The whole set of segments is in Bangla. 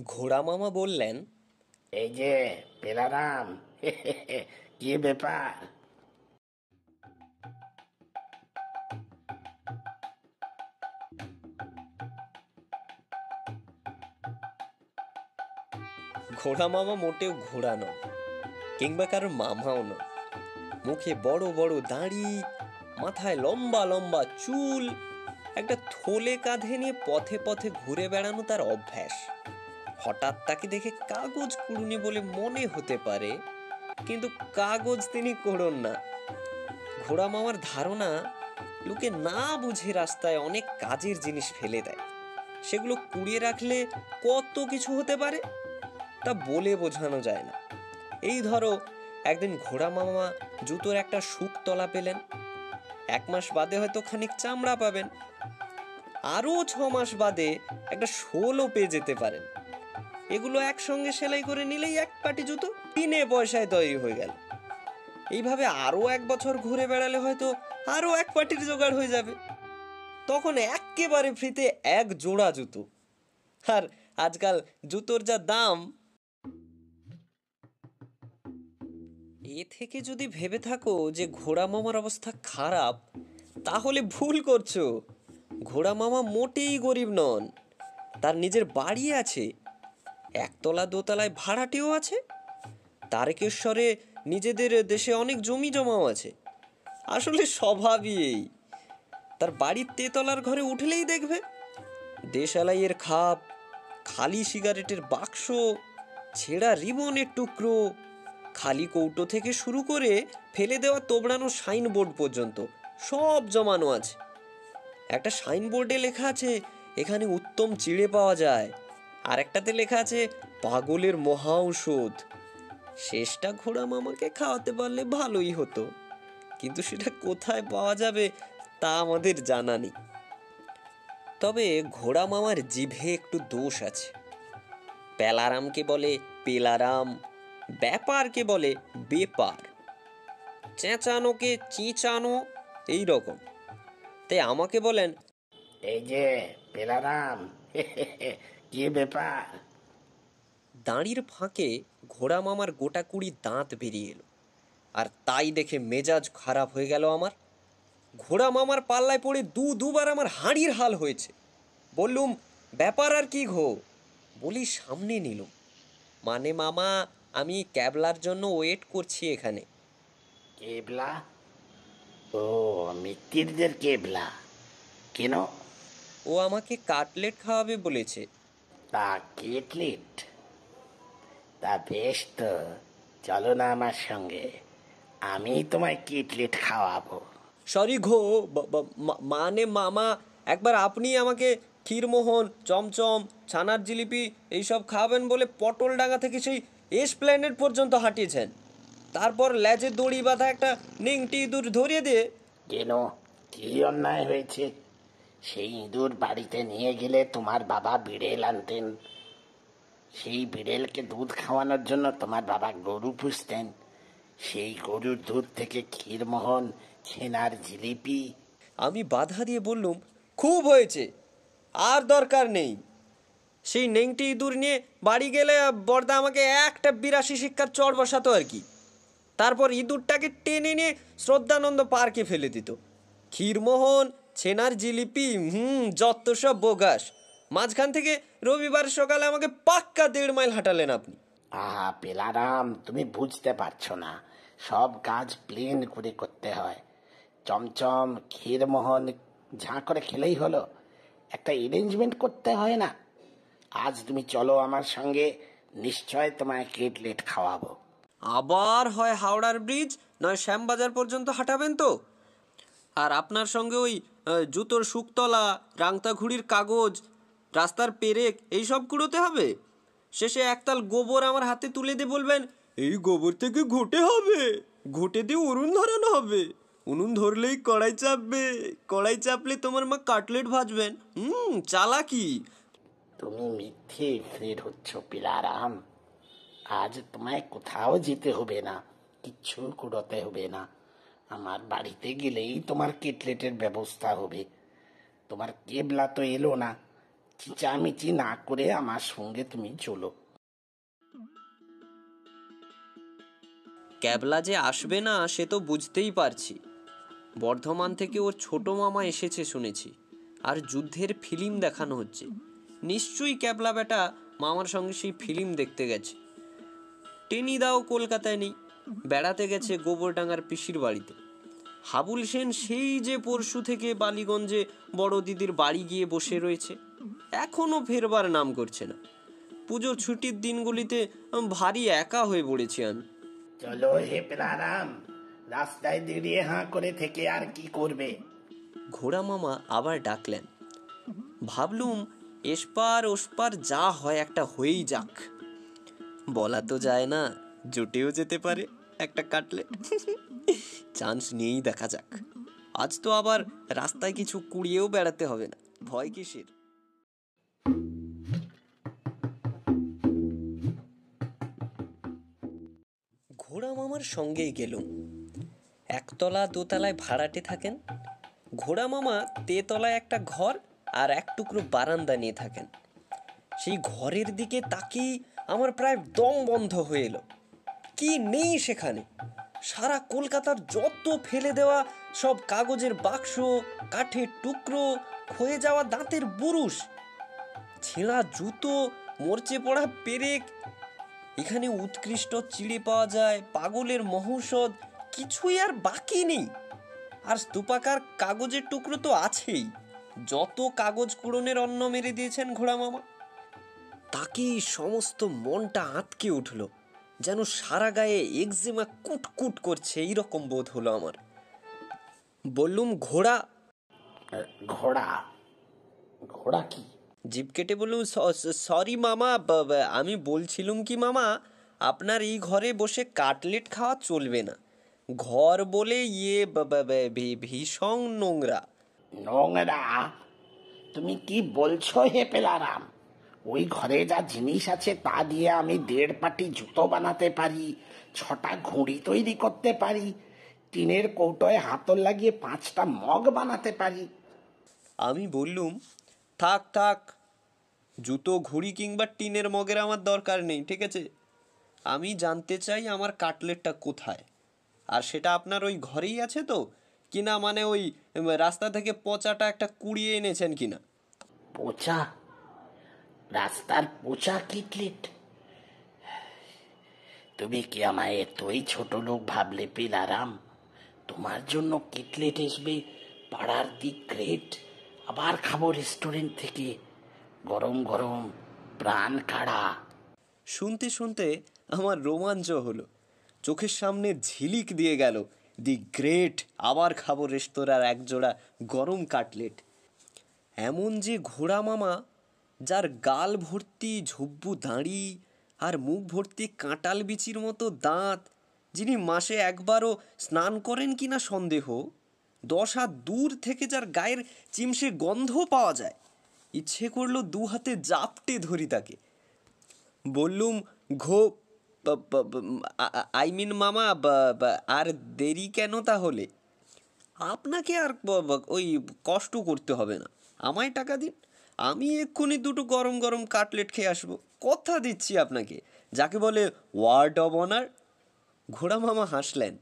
ঘোড়া মামা বললেন, এই যে পেলারাম, কি ব্যাপার? ঘোড়া মামা মোটেও ঘোড়া নন, কিংবা কারোর মামাও নন। মুখে বড় বড় দাড়ি, মাথায় লম্বা লম্বা চুল, একটা থলে কাঁধে নিয়ে পথে পথে ঘুরে বেড়ানো তার অভ্যাস। হঠাৎ তাকে দেখে কাগজ কুড়ুনি বলে মনে হতে পারে, কিন্তু কাগজ তিনি কোড়ন না। ঘোড়া মামার ধারণা, লোকে না বুঝে রাস্তায় অনেক কাজের জিনিস ফেলে দেয়, সেগুলো কুড়িয়ে রাখলে কত কিছু হতে পারে তা বলে বোঝানো যায় না। এই ধরো, একদিন ঘোড়া মামা জুতোর একটা শুকতলা পেলেন, 1 মাস বাদে হয়তো খানিক চামড়া পাবেন, আরো 6 মাস বাদে একটা শোলও পেয়ে যেতে পারেন। এগুলো একসঙ্গে সেলাই করে নিলেই এক পাটি জুতো বিনে পয়সায় তৈরি হয়ে গেল। এইভাবে আরো 1 বছর ঘুরে বেড়ালে হয়তো আরো 1 পাটির জোগাড় হয়ে যাবে। তখন একেবারে ফ্রিতে 1 জোড়া জুতো। আর আজকাল জুতোর যা দাম, এ থেকে যদি ভেবে থাকো যে ঘোড়া মামার অবস্থা খারাপ, তাহলে ভুল করছো। ঘোড়া মামা মোটেই গরিব নন। তার নিজের বাড়ি আছে, 1 তলা 2 তলায় ভাড়াটিও আছে। তারকেশ্বরে নিজেদের দেশে অনেক জমি জমাও আছে। আসলে স্বভাবই এই। তার বাড়ির 3 তলার ঘরে উঠলেই দেখবে দেশালাইয়ের খাপ, খালি সিগারেটের বাক্স, ছেঁড়া রিবনের টুকরো, খালি কৌটো থেকে শুরু করে ফেলে দেওয়া তোবড়ানো সাইনবোর্ড পর্যন্ত সব জমানো আছে। একটা সাইনবোর্ডে লেখা আছে এখানে উত্তম চিড়ে পাওয়া যায়, আর একটাতে লেখা আছে পাগলের মহা ঔষধ। শেষটা ঘোড়া মামাকে খাওয়াতে পারলে ভালোই হতো, কিন্তু সেটা কোথায় পাওয়া যাবে তা আমাদের জানা নেই। তবে ঘোড়া মামার জিভে একটু দোষ আছে। পেলারামকে বলে পেলারাম, ব্যাপারকে বলে বেপার, চেঁচানোকে চিঁচানো, এই রকম। তাই আমাকে বলেন, এই যে পেলারাম, কি ব্যাপার? দাঁড়ির ফাঁকে ঘোড়া মামার গোটা 20 দাঁত বেরিয়ে এলো, আর তাই দেখে মেজাজ খারাপ হয়ে গেল আমার। ঘোড়া মামার পাল্লায় পড়ে দুবার আমার হাঁড়ির হাল হয়েছে। বললুম, ব্যাপার আর কি ঘো? বলি সামনে নিল, মানে মামা, আমি ক্যাবলার জন্য ওয়েট করছি এখানে। কেবলা? ও, মিত্তিরদের কেবলা? কেন? ও আমাকে কাটলেট খাওয়াবে বলেছে। তা কেটলেট? তা বেশ তো, চলো না আমার সঙ্গে, আমি তোমায় কেটলেট খাওয়াবো। সরি ঘো, মানে মামা, একবার আপনি আমাকে ক্ষীরমোহন, চমচম, ছানার জিলিপি এইসব খাওয়াবেন বলে পটলডাঙ্গা থেকে সেই এসপ্ল্যানেড পর্যন্ত হাঁটিয়েছেন। তারপর লেজে দড়ি বাঁধা একটা নিংটি ইঁদুর ধরিয়ে দিয়ে, কেন, কি অন্যায় হয়েছে? সেই ইঁদুর বাড়িতে নিয়ে গেলে তোমার বাবা বিড়েল আনতেন, সেই বিড়েলকে দুধ খাওয়ানোর জন্য তোমার বাবা গরু পুষতেন, সেই গরুর দুধ থেকে ক্ষীরমোহন, ছেনার জিলিপি। আমি বাধা দিয়ে বললুম, খুব হয়েছে, আর দরকার নেই। সেই নেংটি ইঁদুর নিয়ে বাড়ি গেলে বড়দা আমাকে একটা 82 শিক্ষার চড় বসাতো আর কি। তারপর ইঁদুরটাকে টেনে নিয়ে শ্রদ্ধানন্দ পার্কে ফেলে দিত। ক্ষীরমোহন, ছেনার জিলিপি, যত সব বোগাস। মাঝখান থেকে রবিবার সকালে আমাকে পাক্কা 1.5 মাইল হাঁটালেন আপনি। আহা পেলারাম, তুমি বুঝতে পারছো না, সব কাজ প্লেন করে করতে হয়। চমচম, ক্ষীরমোহন ঝাঁ করে খেলেই হলো, একটা অ্যারেঞ্জমেন্ট করতে হয় না? আজ তুমি চলো আমার সঙ্গে, নিশ্চয় তোমায় কেটলেট খাওয়াবো। আবার হয় হাওড়ার ব্রিজ, নয় শ্যামবাজার পর্যন্ত হাঁটাবেন তো? আর আপনার সঙ্গে ওই জুতোর শুকতলা, রাংতা ঘুড়ির কাগজ, রাস্তার পেরেক এইসব কুড়োতে হবে? শেষে একতাল গোবর আমার হাতে তুলে দিয়ে বলবেন, এই গোবর থেকে ঘুঁটে হবে, ঘুঁটে দিয়ে উনুন ধরানো হবে, উনুন ধরলেই কড়াই চাপবে, কড়াই চাপলে তোমার মা কাটলেট ভাজবেন। চালাকি। তুমি মিথ্যে ফের হচ্ছ পিলারাম। আজ তোমায় কোথাও যেতে হবে না, কিচ্ছু কুড়োতে হবে না। আমার বাড়িতে গেলেই তোমার কেটলেটের ব্যবস্থা হবে। তোমার কেবলা তো এলো না, চিঁচামিচি না করে আমার সঙ্গে তুমি চলো। ক্যাবলা যে আসবে না সে তো বুঝতেই পারছি। বর্ধমান থেকে ওর ছোট মামা এসেছে শুনেছি, আর যুদ্ধের ফিল্ম দেখানো হচ্ছে। নিশ্চয়ই ক্যাবলা বেটা মামার সঙ্গে সেই ফিল্ম দেখতে গেছে। টেনিদাও কলকাতায় নেই, বেড়াতে গেছে গোবরডাঙ্গার পিসির বাড়িতে। হাবুল সেন সেই যে পরশু থেকে বালিগঞ্জে বড় দিদির বাড়ি গিয়ে বসে রয়েছে, এখনো ফেরবার নাম করছে না। পুজোর ছুটির দিনগুলিতে ভারী একা হয়ে পড়েছি আমি। চলো হে পেলারাম, রাস্তায় দাঁড়িয়ে হাঁ করে থেকে আর কি করবে? ঘোড়া মামা আবার ডাকলেন। ভাবলুম এসপার ওসপার যা হয় একটা হয়েই যাক। বলা তো যায় না, জুটেও যেতে পারে একটা কাটলেট। চান্স নিয়েই দেখা যাক। আজ তো আবার রাস্তায় কিছু কুড়িয়েও বেড়াতে হবে না, ভয় কিসের? ঘোড়া মামার সঙ্গেই গেলুম। একতলা দোতলায় ভাড়াটে থাকেন। ঘোড়া মামা তেতলায় একটা ঘর আর এক টুকরো বারান্দা নিয়ে থাকেন। সেই ঘরের দিকে তাকিয়ে আমার প্রায় দম বন্ধ হয়ে এলো। কি নেই সেখানে? সারা কলকাতার যত ফেলে দেওয়া সব কাগজের বাক্স, কাঠের টুকরো, ক্ষয়ে যাওয়া দাঁতের বুরুষ, ছেঁড়া জুতো, মরচে পড়া পেরেক। এখানে উৎকৃষ্ট চিড়ে পাওয়া যায়, পাগলের মহৌষধ, কিছুই আর বাকি নেই। আর স্তূপাকার কাগজের টুকরো তো আছেই। যত কাগজ কুড়োনের অন্ন মেরে দিয়েছেন ঘোড়া মামা। তাকেই সমস্ত মনটা আঁতকে উঠল, যেন সারা গায়ে একজিমা কুটকুট করছে, এইরকম বোধ হলো আমার। বললুম, ঘোড়া। ঘোড়া? ঘোড়া কি? জিভ কেটে বললুম, সরি মামা, আমি বলছিলুম কি মামা, আপনার এই ঘরে বসে কাটলেট খাওয়া চলবে না। ঘর বলে ভীষণ নোংরা। নোংরা? তুমি কি বলছো হে পেলারাম? ওই ঘরে যা জিনিস আছে তা দিয়ে আমি 1.5 পাটি জুতো বানাতে পারি, 6টা ঘুড়ি তৈরি করতে পারি, টিনের কৌটোয় হাতল লাগিয়ে 5টা মগ বানাতে পারি। আমি বললুম, থাক থাক, জুতো ঘুড়ি কিংবা টিনের মগের আমার দরকার নেই, ঠিক আছে? আমি জানতে চাই আমার কাটলেটটা কোথায়, আর সেটা আপনার ওই ঘরেই আছে তো, কিনা মানে ওই রাস্তা থেকে পচাটা একটা কুড়িয়ে এনেছেন কিনা। পচা? রাস্তার পচা কিটলেট? তুমি কি আমায় এতই ছোট লোক ভাবলে পেলারাম? তোমার জন্য কিটলেট আসবে পাড়ার দি গ্রেট, আবার খাবো রেস্টুরেন্ট থেকে, গরম গরম, প্রাণ কাড়া। শুনতে শুনতে আমার রোমাঞ্চ হলো, চোখের সামনে ঝিলিক দিয়ে গেল দি গ্রেট আবার খাবো রেস্তোরাঁর একজোড়া গরম কাটলেট। এমন যে ঘোড়া মামা, যার গাল ভর্তি ঝুব্বু দাঁড়ি আর মুখ ভর্তি কাঁটাল বিচির মতো দাঁত, যিনি মাসে একবারও স্নান করেন কিনা সন্দেহ, 10 হাত দূর থেকে যার গায়ের চিমসে গন্ধ পাওয়া যায়, ইচ্ছে করলো 2 হাতে জাপটে ধরি তাকে। বললুম, আই মিন মামা, আর দেরি কেন তাহলে? আপনাকে আর ওই কষ্ট করতে হবে না, আমায় টাকা দিন, আমি এক্ষুনি 2টো গরম গরম কাটলেট খেয়ে আসবো, কথা দিচ্ছি আপনাকে, যাকে বলে ওয়ার্ড অব অনার। ঘোড়া মামা হাসলেন।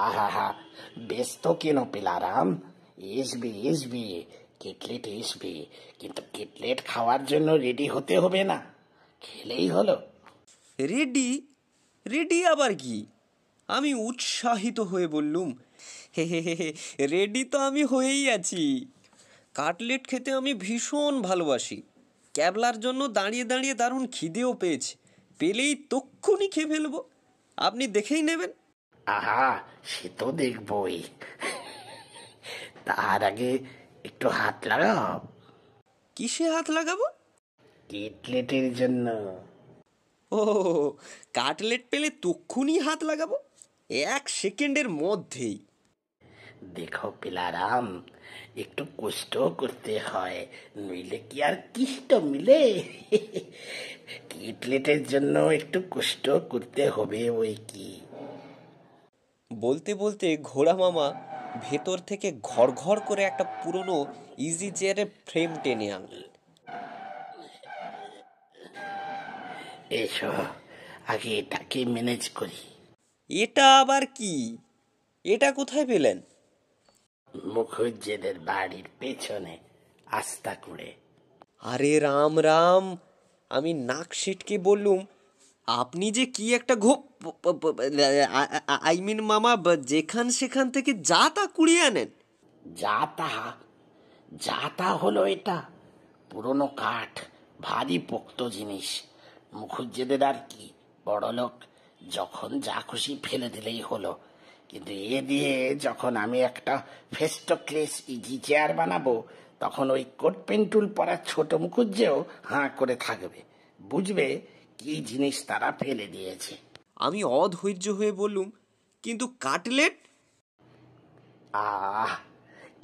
আহা, ব্যস্ত কেন পেলারাম? আসবে আসবে, কিটলেট আসবে, কিন্তু কিটলেট খাওয়ার জন্য রেডি হতে হবে না, খেলেই হলো। রেডি? রেডি আবার কি? আমি উৎসাহিত হয়ে বললুম, হে হে হে হে, রেডি তো আমি হয়েই আছি। কাটলেট খেতে আমি ভীষণ ভালোবাসি। ক্যাবলার জন্য দাঁড়িয়ে দাঁড়িয়ে দারুণ খিদেও পেয়েছে, পেলেই তক্ষুনি খেয়ে ফেলবো, আপনি দেখেই নেবেন। আহা, সে তো দেখবই, তার আগে একটু হাত লাগাও। কিসে হাত লাগাবো? কিটলেটের জন্য। ও, কাটলেট পেলে তক্ষুনি হাত লাগাবো, 1 সেকেন্ডের মধ্যেই। দেখো পিলারাম, একটু কষ্ট করতে হয়, নইলে কি আর কিষ্ট মিলে? কিটলেটের জন্য একটু কষ্ট করতে হবে ওই কি। বলতে বলতে ঘোড়া মামা ভেতর থেকে ঘড় ঘড় করে একটা পুরনো ইজি চেয়ারের ফ্রেম টেনে আনলেন। এসো, আগে এটাকে ম্যানেজ করি। এটা আবার কি? এটা কোথায় পেলেন? মুখুজ্জেদের বাড়ির পেছনে আস্তা করে। আরে রাম রাম, আমি নাক সিটকে বললুম, আপনি যে কি একটা আই মিন মামা, যেখান সেখান থেকে যা তা কুড়িয়ে আনেন। যা তাহা যা তা হলো এটা পুরনো কাঠ, ভারী পোক্ত জিনিস। মুখুজ্জেদের আর কি, বড়লোক, যখন যা খুশি ফেলে দিলেই হলো। কিন্তু এ দিয়ে যখন আমি একটা ফেস্টোক্লেস ইজি চেয়ার বানাবো, তখন ওই কোট পেন্টুল পরা ছোট মুখুজ্জেও হাঁ করে থাকবে, বুঝবে কি জিনিস তারা ফেলে দিয়েছে। আমি অধৈর্য হয়ে বললুম, কিন্তু কাটলেট? আহ,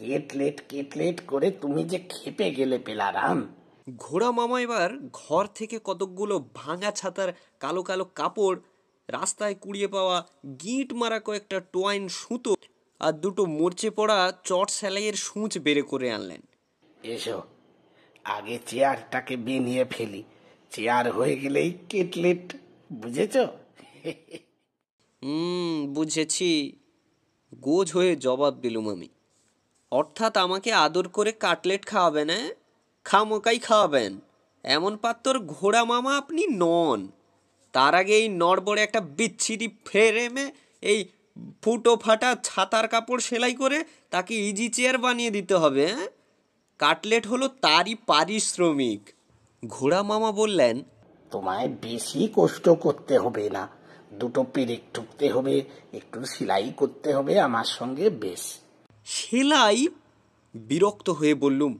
কেটলেট কেটলেট করে তুমি যে খেপে গেলে পেলারাম। ঘোড়া মামা এবার ঘর থেকে কতকগুলো ভাঙা ছাতার কালো কালো কাপড়, রাস্তায় কুড়িয়ে পাওয়া গিঁট মারা কয়েকটা টোয়াইন সুতো আর দুটো মরচে পড়া চট সেলাইয়ের সূঁচ বের করে আনলেন। এসো, আগে চেয়ারটাকে বিনিয়ে ফেলি, চেয়ার হয়ে গেলেই কেটলেট, বুঝেছ? বুঝেছি, গোজ হয়ে জবাব দিলুম আমি। অর্থাৎ আমাকে আদর করে কাটলেট খাওয়াবেন? খামোকাই খাওয়াবেন, এমন পাত্তর ঘোড়া মামা আপনি নন। তার আগে এই নড়বড়ে একটা বিচ্ছিরি ফ্রেমে এই ফুটো ফাটা ছাতার কাপড় সেলাই করে তাকে ইজি চেয়ার বানিয়ে দিতে হবে। কাটলেট হলো তারই পারিশ্রমিক। ঘোড়া মামা বললেন, তোমায় বেশি কষ্ট করতে হবে না, দুটো পেরেক ঠুকতে হবে, একটু সেলাই করতে হবে আমার সঙ্গে, বেশ। সেলাই? বিরক্ত হয়ে বললুম,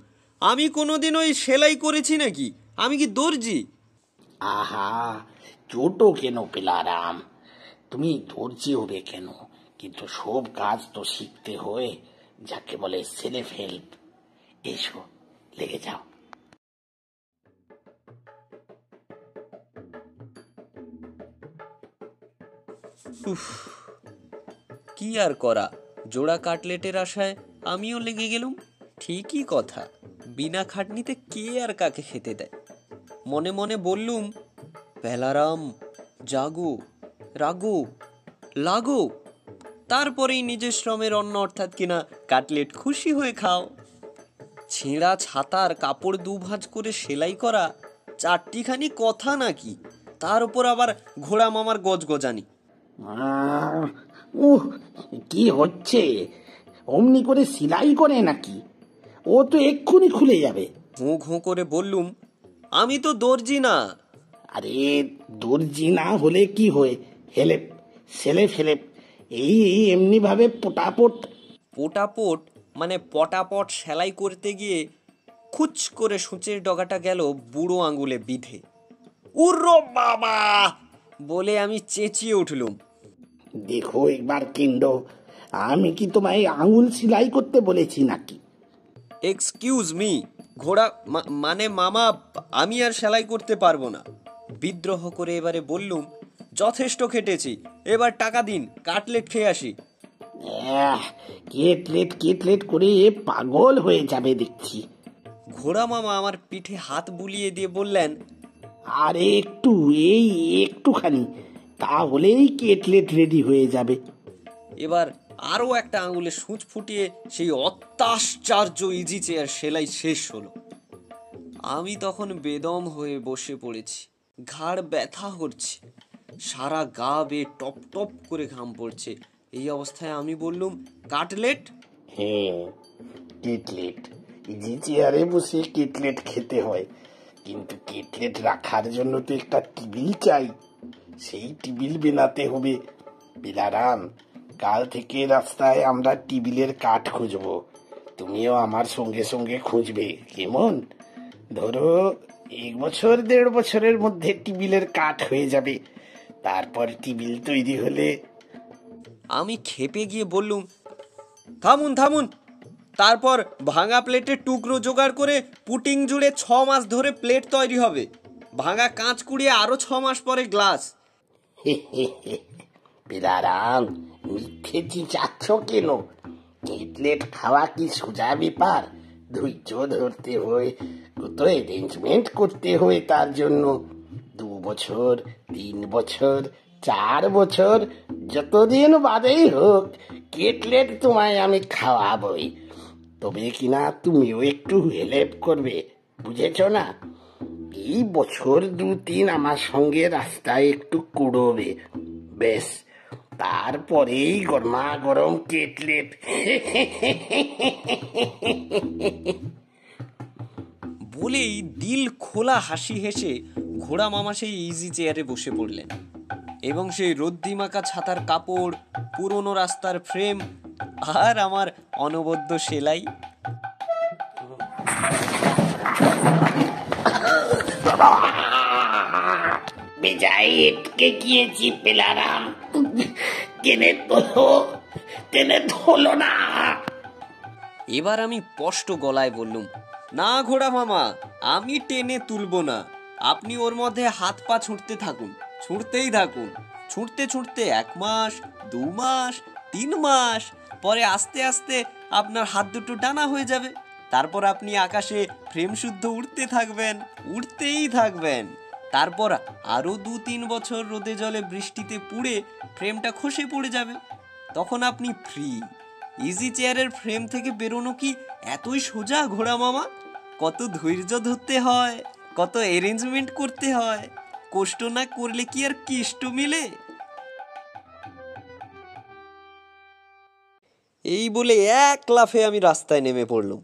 আমি কোনোদিন ওই সেলাই করেছি নাকি? আমি কি দর্জি? আহা, ছোটো কেন পেলারাম, তুমি দর্জি হবে কেন, কিন্তু সব কাজ তো শিখতে হয়, যাকে বলে সেলফ হেল্প। এসো, লেগে যাও। কি আর করা, জোড়া কাটলেটের আশায় আমিও লেগে গেলুম। ঠিকই কথা, বিনা খাটনিতে কে আর কাকে খেতে দেয়। মনে মনে বললুম, বেলারাম, জাগো, রাগো, লাগো, তারপরেই নিজের শ্রমের অন্ন অর্থাৎ কিনা কাটলেট খুশি হয়ে খাও। ছেঁড়া ছাতার কাপড় দুভাঁজ করে সেলাই করা চারটিখানি কথা নাকি, তার উপর আবার ঘোড়া মামার গজগজানি। উহ, কি হচ্ছে? অমনি করে সেলাই করে নাকি? ও তো এক্ষুনি খুলে যাবে। ঘুঁ ঘুঁ করে বললুম, আমি তো দর্জি না। আরে, দর্জি না হলে কি হয়, হেলেপ, সেলে ফেলে, এই এমনি ভাবে পোটাপোট। পোটাপোট মানে পটাপট সেলাই করতে গিয়ে খুচ করে সূচের ডগাটা গেল বুড়ো আঙুলে বিধে। উর্রো বাবা বলে আমি চেঁচিয়ে উঠলুম। দেখো একবার কিন্ড, আমি কি তোমায় আঙুল সেলাই করতে বলেছি নাকি? এক্সকিউজ মি, ঘোড়া মানে মামা, আমি আর সেলাই করতে পারবো না। বিদ্রোহ করে এবারে বললুম, যথেষ্ট খেটেছি, এবার টাকা দিন, কাটলেট খেয়ে আসি। কেটলেট কেটলেট করে পাগল হয়ে যাবে দেখছি। ঘোড়া মামা আমার পিঠে হাত বুলিয়ে দিয়ে বললেন, আর একটু, এই একটুখানি, তাহলেই কেটলেট রেডি হয়ে যাবে। এবার আরও একটা আঙুলে সূচ ফুটিয়ে সেই অত্যাশ্চর্য ইজি চেয়ার সেলাই শেষ হলো। আমি তখন বেদম হয়ে বসে পড়েছি, ঘাড় ব্যথা করছে, সারা গা বেয়ে টপ টপ করে ঘাম পড়ছে। এই অবস্থায় আমি বললুম, কাটলেট? হ্যাঁ, কেটলেট, ইজি চেয়ারে বসে কেটলেট খেতে হয়, কিন্তু কেটলেট রাখার জন্য তো একটা টেবিল চাই, সেই টেবিল বানাতে হবে। বিলারাম, কাল থেকে রাস্তায় আমরা টেবিলের কাঠ খুঁজবো, তুমিও আমার সঙ্গে সঙ্গে খুঁজবে, কেমন? ধরো 1 বছর 1.5 বছরের মধ্যে টেবিলের কাঠ হয়ে যাবে, তারপর টেবিল তৈরি হলে। আমি খেপে গিয়ে বললুম, থামুন থামুন, তারপর ভাঙা প্লেটের টুকরো জোগাড় করে পুটিং জুড়ে 6 মাস ধরে প্লেট তৈরি হবে, ভাঙা কাঁচ কুড়িয়ে আরো 6 মাস পরে গ্লাস। বিলারাম, মিথ্যে চিঁচাচ্ছ কেন? কেটলেট খাওয়া কি সোজা ব্যাপার? ধৈর্য ধরতে হয়, কত অ্যারেঞ্জমেন্ট করতে হয় তার জন্য। 2 বছর, 3 বছর, 4 বছর, যতদিন বাদেই হোক কেটলেট তোমায় আমি খাওয়াবই। তবে কিনা তুমিও একটু হেল্প করবে, বুঝেছ না? এই বছর 2-3 আমার সঙ্গে রাস্তায় একটু কুড়োবে, বেশ। তারপরেই গরমা গরম কেটলেট। বলেই দিল খোলা হাসি হেসে ঘোড়া মামা সেই ইজি চেয়ারে বসে পড়লেন এবং সেই রদ্দিমাকা ছাতার কাপড়, পুরনো রাস্তার ফ্রেম আর আমার অনবদ্য সেলাই। বেজায় এটকে গিয়েছি পেলারাম, টেনে তোলো, টেনে তোলো না। এবার আমি স্পষ্ট গলায় বললুম, না ঘোড়া মামা, আমি টেনে তুলবো না। আপনি ওর মধ্যে হাত পা ছুঁড়তে থাকুন, ছুঁড়তেই থাকুন। ছুঁড়তে ছুঁড়তে 1 মাস, 2 মাস, 3 মাস পরে আস্তে আস্তে আপনার হাত দুটো ডানা হয়ে যাবে। তারপর আপনি আকাশে ফ্রেম শুদ্ধ উড়তে থাকবেন, উড়তেই থাকবেন। তারপর আরো 2-3 বছর রোদে জলে বৃষ্টিতে পুড়ে ফ্রেমটা খসে পড়ে যাবে। তখন আপনি ফ্রি। ইজি চেয়ারের ফ্রেম থেকে বেরোনো কি এতই সোজা ঘোড়া মামা? কত ধৈর্য ধরতে হয়, কত অ্যারেঞ্জমেন্ট করতে হয়। কষ্ট না করলে কি আর কেষ্ট মিলে? এই বলে এক লাফে আমি রাস্তায় নেমে পড়লাম।